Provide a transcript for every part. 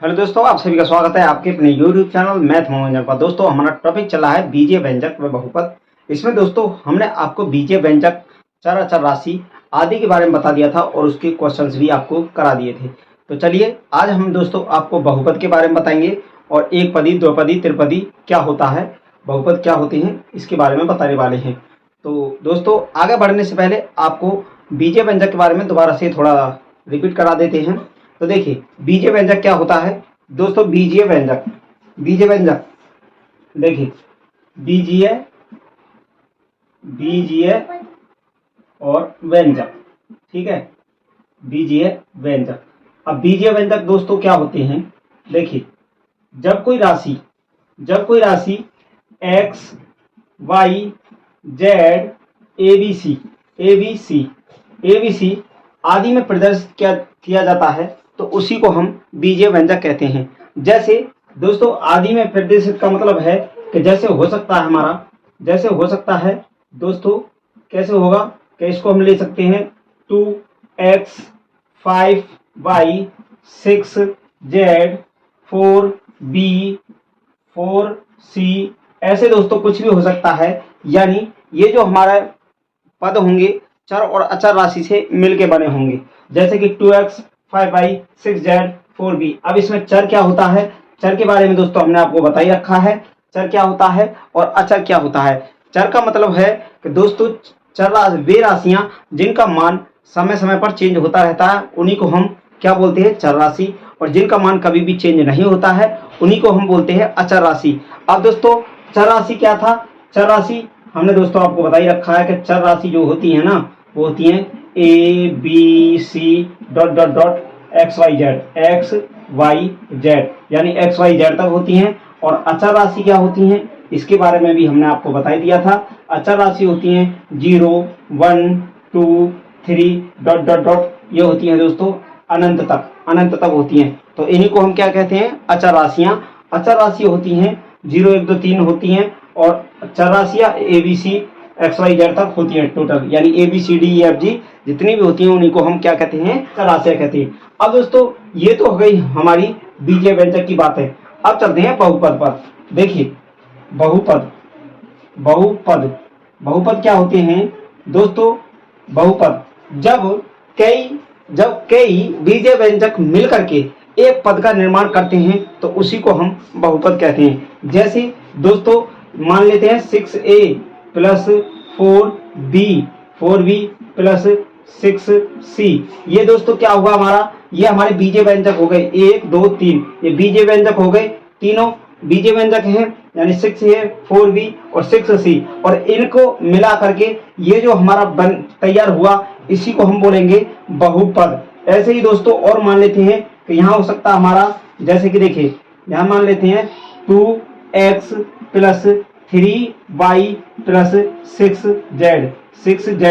Hello दोस्तों, आप सभी का स्वागत है आपके अपने YouTube चैनल मैथ मनोरंजन पर। दोस्तों हमारा टॉपिक चला है बीजीय व्यंजक व बहुपद। इसमें दोस्तों हमने आपको बीजीय व्यंजक, चर, अचर, राशि आदि के बारे में बता दिया था और उसके क्वेश्चंस भी आपको करा दिए थे। तो चलिए आज हम दोस्तों आपको बहुपद के बारे में बताएंगे और एक पदी, द्विपदी, त्रिपदी क्या होता है, बहुपद क्या होते हैं, इसके बारे में बताने वाले हैं। तो दोस्तों आगे बढ़ने से पहले आपको बीजीय व्यंजक के बारे में दोबारा से थोड़ा रिपीट करा देते हैं। तो देखिए बीजीय व्यंजक क्या होता है दोस्तों। बीजीय व्यंजक देखिए बीजीय और व्यंजक, ठीक है, बीजीय व्यंजक। अब बीजीय व्यंजक दोस्तों क्या होते हैं, देखिए जब कोई राशि x y z abc आदि में प्रदर्शित किया जाता है तो उसी को हम बीजीय व्यंजक कहते हैं। जैसे दोस्तों आदि में प्रदर्शित का मतलब है कि जैसे हो सकता है दोस्तों, कैसे होगा कि इसको हम ले सकते हैं 2x 5y 6z 4b 4c, ऐसे दोस्तों कुछ भी हो सकता है। यानी ये जो हमारा पद होंगे चर और अचर राशि से मिलके बने होंगे। जैसे कि 2x 5y 6z 4b। अब इसमें चर क्या होता है, चर के बारे में दोस्तों हमने आपको बता ही रखा है। चर क्या होता है और अचर क्या होता है। चर का मतलब है कि दोस्तों चर वे राशियां जिनका मान समय समय पर चेंज होता रहता है, उन्हीं को हम क्या बोलते हैं, चर राशि। और जिनका मान कभी भी चेंज नहीं होता है उन्हीं को हम बोलते हैं अचर राशि। अब दोस्तों चर राशि क्या था, चर राशि हमने दोस्तों आपको बता ही रखा है कि चर राशि जो होती है ना, वो होती है a b c dot dot dot x y z, यानी x y z तक होती हैं। और अचर राशि क्या होती हैं, इसके बारे में भी हमने आपको बता ही दिया था। अचर राशि होती हैं 0 1 2 3 डॉट डॉट डॉट, ये होती हैं दोस्तों अनंत तक होती हैं। तो इन्हीं को हम क्या कहते हैं, अचर राशियां। अचर राशि होती हैं 0 1 2 3 होती हैं और चर राशियां ABC XYZ तक होती हैं टोटल, यानी ABCDEFG जितनी भी होती हैं उन्हीं को हम क्या कहते हैं, चर राशियां कहते हैं। अब दोस्तों ये तो हो गई हमारी बीजीय व्यंजक की बात है। अब चलते हैं बहुपद पर। देखिए बहुपद क्या होते हैं दोस्तों। बहुपद जब कई बीजीय व्यंजक मिलकर के एक पद का निर्माण करते हैं तो उसी को हम बहुपद कहते हैं। जैसे दोस्तों मान लेते हैं 6a plus 4b plus 6c, ये दोस्तों क्या होगा हमारा, ये हमारे बीजीय व्यंजक हो गए 1 2 3, ये बीजीय व्यंजक हो गए, तीनों बीजीय व्यंजक हैं, यानी 6a 4b और 6c। और इनको मिला करके ये जो हमारा तैयार हुआ इसी को हम बोलेंगे बहुपद। ऐसे ही दोस्तों और मान लेते हैं कि यहाँ हो सकता हमारा, जैसे कि देखिए यहाँ मान लेते हैं 2x plus 3y plus 6z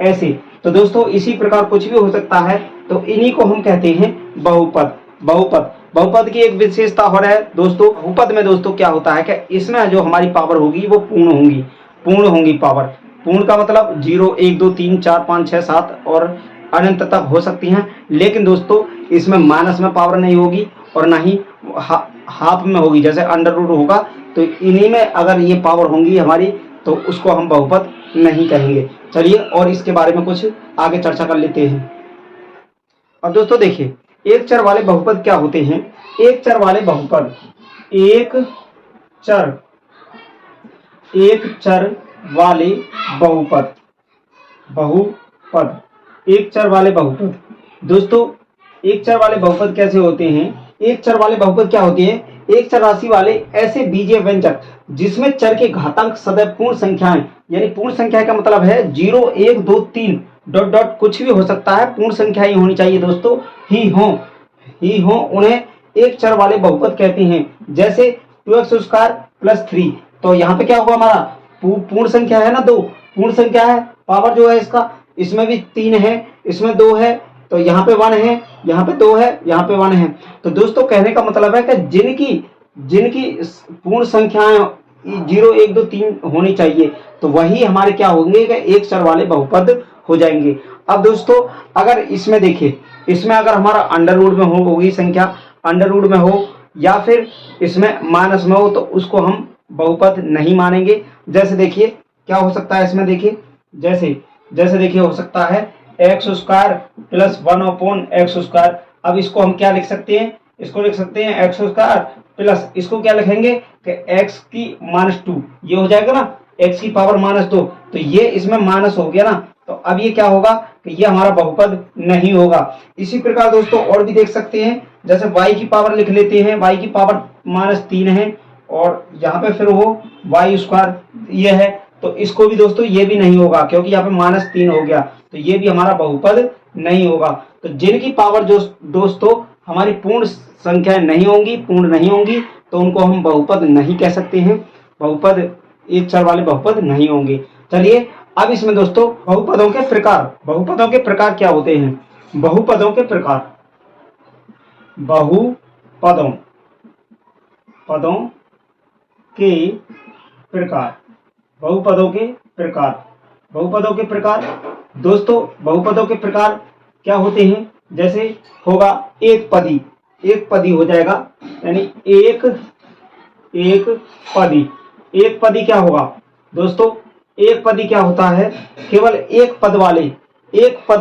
ऐसे। तो दोस्तों इसी प्रकार कुछ भी हो सकता है, तो इन्हीं को हम कहते हैं बहुपद की एक विशेषता हो रहा है दोस्तों। बहुपद में दोस्तों क्या होता है कि इसमें जो हमारी पावर होगी वो पूर्ण होंगी पावर। पूर्ण का मतलब 0 1 2 3 4 5 6 7 और अनंत तक हो सकती हैं। लेकिन दोस्तों इसमें माइनस में पावर नहीं होगी और ना ही हाफ में होगी, जैसे अंडर रूट होगा। तो इन्हीं में अगर ये पावर होंगी हमारी तो उसको हम बहुपद नहीं कहेंगे। चलिए और इसके बारे में कुछ आगे चर्चा कर लेते हैं। अब दोस्तों देखिए एक चर वाले बहुपद क्या होते हैं। एक चर वाले बहुपद, एक चर वाले बहुपद एक चर वाले बहुपद दोस्तों, एक चर वाले बहुपद कैसे होते हैं। एक चर वाले बहुपद क्या होते हैं, एक चर राशि वाले ऐसे बीजीय व्यंजक जिसमें चर के घातांक सदैव पूर्ण संख्याएं, यानी पूर्ण संख्या का मतलब है 0 1 2 3 डॉट डॉट कुछ भी हो सकता है, पूर्ण संख्या ही होनी चाहिए दोस्तों, ही हो, उन्हें एक चर वाले बहुपद कहते हैं। जैसे 2x² प्लस 3, तो यहाँ पे क्या होगा हमारा पूर्ण संख्या है ना, 2 पूर्ण संख्या है, पावर जो है इसका, इसमें भी 3 है, इसमें 2 है, तो यहाँ पे 1 है, यहाँ पे 2 है, यहाँ पे 1 है। तो दोस्तों कहने का मतलब है कि जिनकी पूर्ण संख्याएं 0 1 2 3 होनी चाहिए तो वही हमारे क्या होंगे कि एक चर वाले बहुपद हो जाएंगे। अब दोस्तों अगर इसमें देखिए, इसमें अगर हमारा अंडर रूट में होगी संख्या, अंडर रूट में हो या फिर इसमें माइनस में हो तो उसको हम बहुपद नहीं मानेंगे। जैसे देखिए क्या हो सकता है इसमें, देखिए जैसे जैसे देखिए हो सकता है एक्स स्क्वायर प्लस 1/x²। अब इसको हम क्या लिख सकते हैं, इसको लिख सकते हैं एक्स स्क्वायर प्लस इसको क्या लिखेंगे कि एक्स की -2, ये हो जाएगा ना, एक्स की पावर -2, तो ये इसमें माइनस हो गया ना, तो अब ये क्या होगा कि ये हमारा बहुपद नहीं होगा। इसी प्रकार दोस्तों और भी देख सकते हैं, जैसे y की पावर लिख लेते हैं, y की पावर -3 है और यहाँ पे फिर वो y² ये है, तो इसको भी दोस्तों ये भी नहीं होगा क्योंकि यहाँ पे -3 हो गया, तो ये भी हमारा बहुपद नहीं होगा। तो जिनकी पावर जो दोस्तों हमारी पूर्ण संख्याएं नहीं होंगी, पूर्ण नहीं होंगी, तो उनको हम बहुपद नहीं कह सकते हैं, बहुपद एक चर वाले बहुपद नहीं होंगे। चलिए अब इसमें दोस्तों बहुपदों के प्रकार, बहुपदों के प्रकार क्या होते हैं, बहुपदों के प्रकार, बहुपदों पदों के प्रकार, बहुपदों के प्रकार, बहुपदों के प्रकार दोस्तों, बहुपदों के प्रकार क्या होते हैं, जैसे होगा एक पदी, एक पदी हो जाएगा, यानी एक पदी, एक पदी क्या होगा दोस्तों, एक पदी क्या होता है, केवल एक पद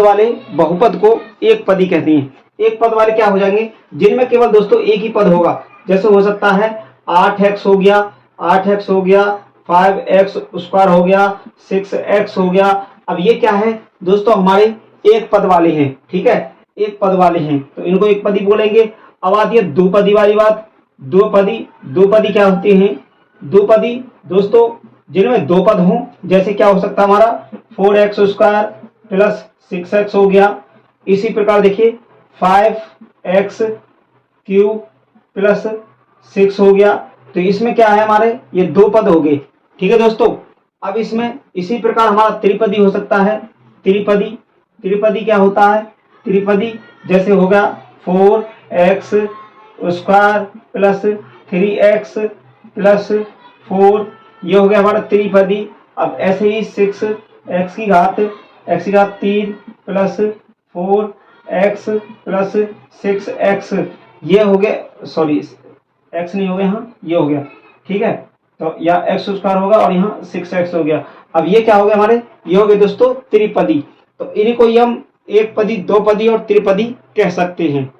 वाले बहुपद को एक पदी कहते हैं। एक पद वाले क्या हो जाएंगे, जिनमें केवल दोस्तों एक ही पद होगा, जैसे हो सकता है 8x हो गया, 8x हो गया, 5x² हो गया, 6x हो गया। अब ये क्या है दोस्तों, हमारे एक पद वाले हैं, ठीक है, एक पद वाले हैं तो इनको एक पदी बोलेंगे। अब आती है दो पदी वाली बात, दो पदी क्या होते हैं, दो पदी दोस्तों जिनमें दो पद हों, जैसे क्या हो सकता है हमारा 4x² प्लस 6x हो गया। इसी प्रकार देखिए 5x³ प्लस 6 हो गया, तो इसमें क्या है हमारे ये दो पद हो गए, ठीक है दोस्तों। अब इसमें इसी प्रकार हमारा त्रिपदी हो सकता है, त्रिपदी क्या होता है, त्रिपदी जैसे होगा 4x² प्लस 3x प्लस 4, ये हो गया हमारा त्रिपदी। अब ऐसे ही 6x की घात 3 प्लस 4x प्लस 6x, ये हो गया, सॉरी x नहीं हो गया, हाँ ये हो गया, ठीक है, तो या x² होगा और यहाँ 6x हो गया। अब ये क्या हो गया हमारे, ये हो गए दोस्तों त्रिपदी। तो इन्हीं को हम एक पदी, दो पदी और त्रिपदी कह सकते हैं।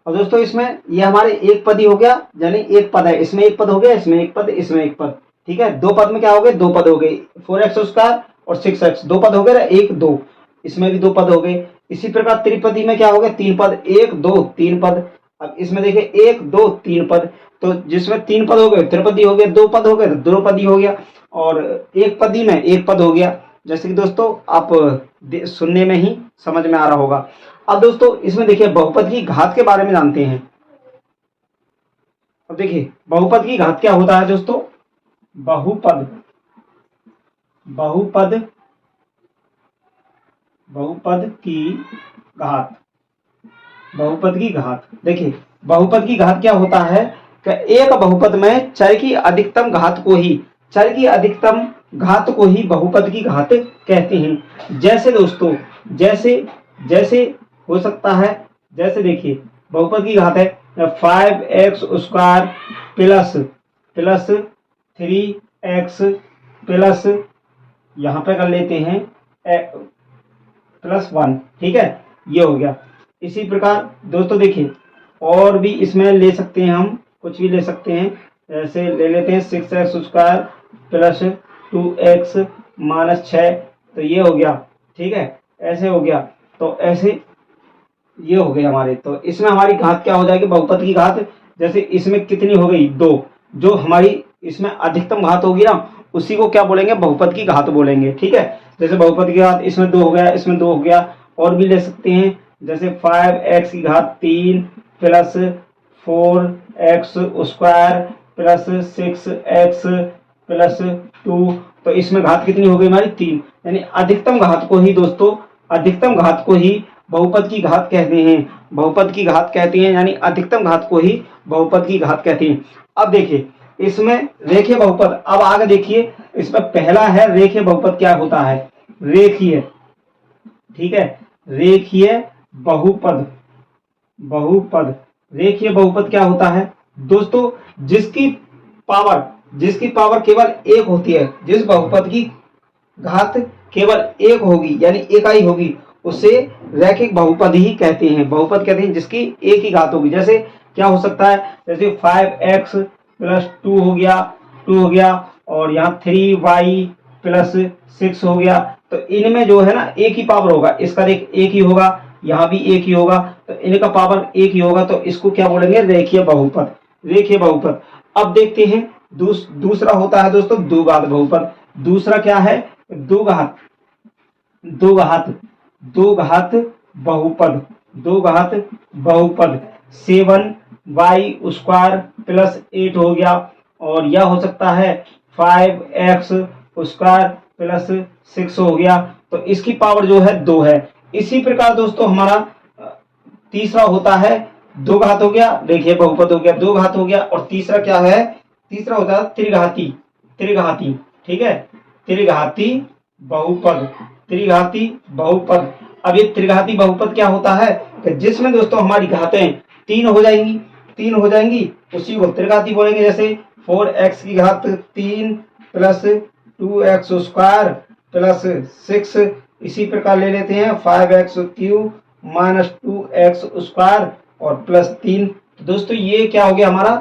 और दोस्तों इसमें ये हमारे एक पदी हो गया, यानी एक पद है, इसमें एक पद हो गया, इसमें एक पद, इसमें एक पद, ठीक है। दो पद में क्या हो गए, दो पद हो गए, 4x² और 6x, दो पद हो गए, एक दो, इसमें भी दो पद हो गए। इसी प्रकार त्रिपदी में क्या हो गया, तीन पद, एक दो तीन पद। अब इसमें देखिए एक दो तीन पद, तो जिसमें तीन पद हो गए त्रिपदी हो गया, दो पद हो गए द्विपदी हो गया, और एक पदी में एक पद हो गया। जैसे कि दोस्तों आप सुनने में ही समझ में आ रहा होगा। अब दोस्तों इसमें देखिए बहुपद की घात के बारे में जानते हैं। अब देखिए बहुपद की घात क्या होता है दोस्तों, बहुपद की घात, बहुपद की घात, देखिए बहुपद की घात क्या होता है कि एक बहुपद में चर की अधिकतम घात को ही, चर की अधिकतम घात को ही बहुपद की घात कहते हैं। जैसे दोस्तों जैसे हो सकता है, जैसे देखिए बहुपद की घात है 5x² प्लस 3x प्लस, यहाँ पे कर लेते हैं +1, ठीक है, ये हो गया। इसी प्रकार दोस्तों देखिए और भी इसमें ले सकते हैं, हम कुछ भी ले सकते हैं, ऐसे ले लेते हैं 6x² प्लस 2x -6, तो ये हो गया, ठीक है, ऐसे हो गया, तो ऐसे ये हो गए हमारे। तो इसमें हमारी घात क्या हो जाएगी, बहुपद की घात, जैसे इसमें कितनी हो गई, दो, जो हमारी इसमें अधिकतम घात होगी ना उसी को क्या बोलेंगे, बहुपद की घात बोलेंगे, ठीक है। जैसे बहुपद की घात इसमें दो हो गया, इसमें दो हो गया, और भी ले सकते हैं, जैसे 5x की घात 3 plus 4x² plus 6x plus 2, तो इसमें घात कितनी हो गई हमारी, 3, यानी अधिकतम घात को ही दोस्तों, अधिकतम घात को ही बहुपद की घात कहते हैं, बहुपद की घात कहते हैं, यानी अधिकतम घात को ही बहुपद की घात कहते हैं। अब देखिए इसमें रेखीय बहुपद, अब आगे देखिए इसमें पहला है रेखीय बहुपद, क्या होता है, रेखीय, ठीक है, रेखीय बहुपद, बहुपद। रेखीय बहुपद क्या होता है दोस्तों? जिसकी पावर केवल एक होती है, जिस बहुपद की घात केवल एक होगी यानी इकाई होगी, उसे रैखिक बहुपद ही कहते हैं। बहुपद कहते हैं जिसकी एक ही घात होगी। जैसे क्या हो सकता है? जैसे 5x प्लस 2 हो गया और यहाँ 3y प्लस 6 हो गया। तो इनमें जो है ना एक ही पावर होगा, इसका एक ही होगा, यहाँ भी एक ही होगा, तो इनका पावर एक ही होगा, तो इसको क्या बोलेंगे? रेखीय बहुपद। रेखीय बहुपद। अब देखते हैं दूसरा होता है दोस्तों द्विघात बहुपद। दूसरा क्या है? द्विघात द्विघात बहुपद। द्विघात बहुपद 7y स्क्वायर प्लस 8 हो गया और यह हो सकता है 5x स्क्वायर प्लस 6 हो गया। तो इसकी पावर जो है 2 है। इसी प्रकार दोस्तों हमारा तीसरा होता है दो घात हो गया, रेखीय बहुपद हो गया, दो घात हो गया। और तीसरा क्या है? तीसरा होता है त्रिघाती। ठीक है, त्रिघाती बहुपद। अब ये त्रिघाती बहुपद क्या होता है कि जिसमें दोस्तों हमारी घातें तीन हो जाएंगी, उसी को त्रिघाती बोलेंगे। जैसे 4x की घात 3 प्लस 2x स्क्वायर प्लस 6। इसी प्रकार ले लेते हैं 5x cube minus 2x square और प्लस 3। तो दोस्तों ये क्या हो गया? हमारा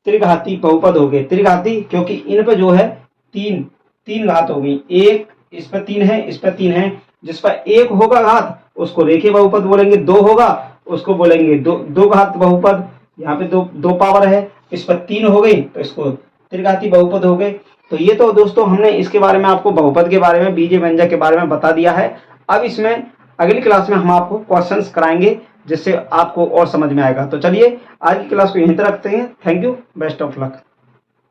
त्रिघाती बहुपद हो गए। त्रिघाती क्योंकि इन पे जो है तीन घात हो गई। एक इस पर 3 है, इस पर 3 है। जिस पर एक होगा घात उसको रेखीय बहुपद बोलेंगे, दो होगा उसको बोलेंगे दो घात बहुपद। यहाँ पे दो पावर है, इस पर 3 हो गई तो इसको त्रिघाती बहुपद हो गए। तो ये तो दोस्तों हमने इसके बारे में आपको बहुपद के बारे में, बीजीय व्यंजक के बारे में बता दिया है। अब इसमें अगली क्लास में हम आपको क्वेश्चंस कराएंगे जिससे आपको और समझ में आएगा। तो चलिए आज की क्लास को यहीं तक रखते हैं। Thank you, best of luck.